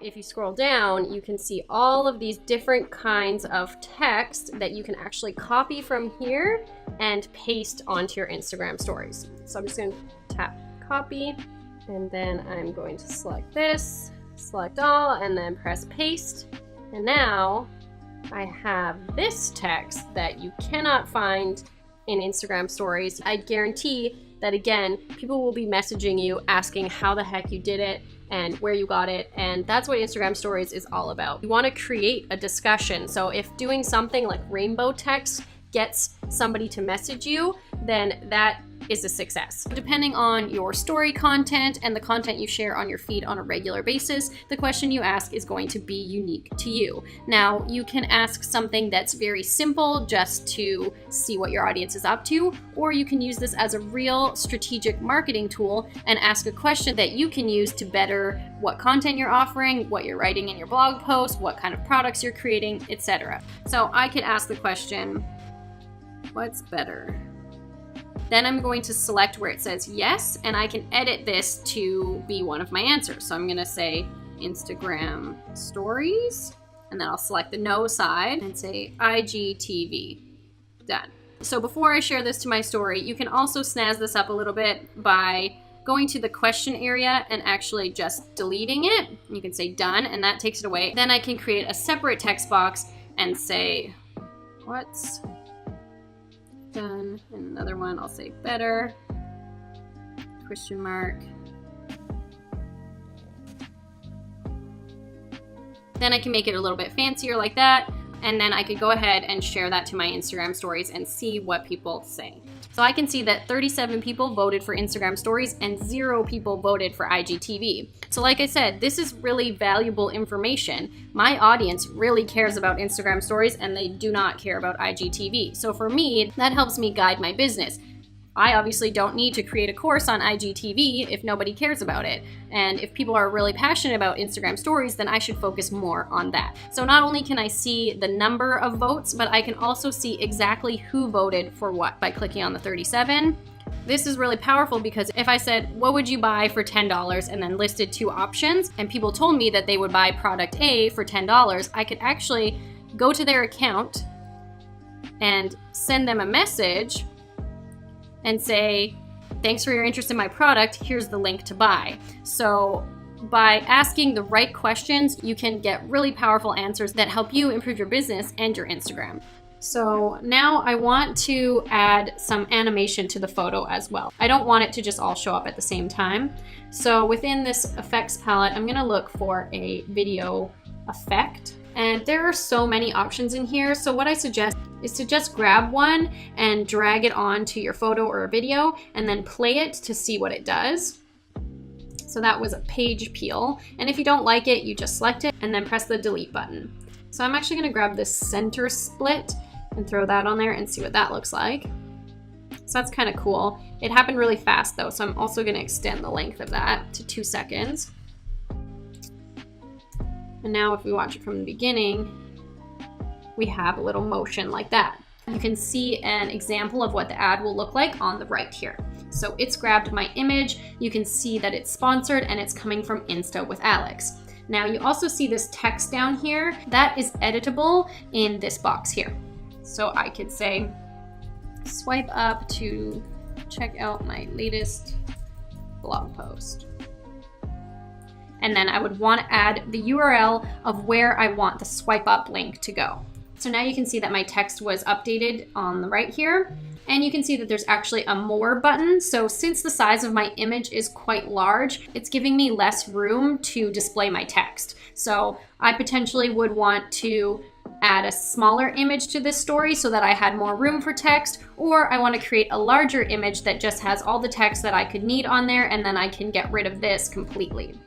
if you scroll down, you can see all of these different kinds of text that you can actually copy from here and paste onto your Instagram stories. So I'm just going to tap copy, and then I'm going to select this, select all, and then press paste. And now I have this text that you cannot find in Instagram stories. I guarantee that, again, people will be messaging you asking how the heck you did it and where you got it, and that's what Instagram stories is all about. You want to create a discussion. So if doing something like rainbow text gets somebody to message you, then that is a success. Depending on your story content and the content you share on your feed on a regular basis, the question you ask is going to be unique to you. Now, you can ask something that's very simple just to see what your audience is up to, or you can use this as a real strategic marketing tool and ask a question that you can use to better what content you're offering, what you're writing in your blog post, what kind of products you're creating, etc. So I could ask the question, what's better? Then I'm going to select where it says yes, and I can edit this to be one of my answers. So I'm gonna say Instagram stories, and then I'll select the no side and say IGTV. Done. So before I share this to my story, you can also snazz this up a little bit by going to the question area and actually just deleting it. You can say done, and that takes it away. Then I can create a separate text box and say, what's done? And another one, I'll say better, question mark. Then I can make it a little bit fancier like that, and then I could go ahead and share that to my Instagram stories and see what people say. So I can see that 37 people voted for Instagram stories and 0 people voted for IGTV. So like I said, this is really valuable information. My audience really cares about Instagram stories and they do not care about IGTV. So for me, that helps me guide my business. I obviously don't need to create a course on IGTV if nobody cares about it. And if people are really passionate about Instagram stories, then I should focus more on that. So not only can I see the number of votes, but I can also see exactly who voted for what by clicking on the 37. This is really powerful because if I said, what would you buy for $10, and then listed 2 options, and people told me that they would buy product A for $10, I could actually go to their account and send them a message and say, thanks for your interest in my product, here's the link to buy. So by asking the right questions, you can get really powerful answers that help you improve your business and your Instagram. So now I want to add some animation to the photo as well. I don't want it to just all show up at the same time. So within this effects palette, I'm gonna look for a video effect. And there are so many options in here. So what I suggest is to just grab one and drag it onto your photo or a video and then play it to see what it does. So that was a page peel. And if you don't like it, you just select it and then press the delete button. So I'm actually gonna grab this center split and throw that on there and see what that looks like. So that's kind of cool. It happened really fast though, so I'm also gonna extend the length of that to 2 seconds. And now if we watch it from the beginning, we have a little motion like that. You can see an example of what the ad will look like on the right here. So it's grabbed my image. You can see that it's sponsored and it's coming from Insta with Alex. Now you also see this text down here that is editable in this box here. So I could say, swipe up to check out my latest blog post. And then I would want to add the URL of where I want the swipe up link to go. So now you can see that my text was updated on the right here. And you can see that there's actually a more button. So since the size of my image is quite large, it's giving me less room to display my text. So I potentially would want to add a smaller image to this story so that I had more room for text, or I want to create a larger image that just has all the text that I could need on there, and then I can get rid of this completely.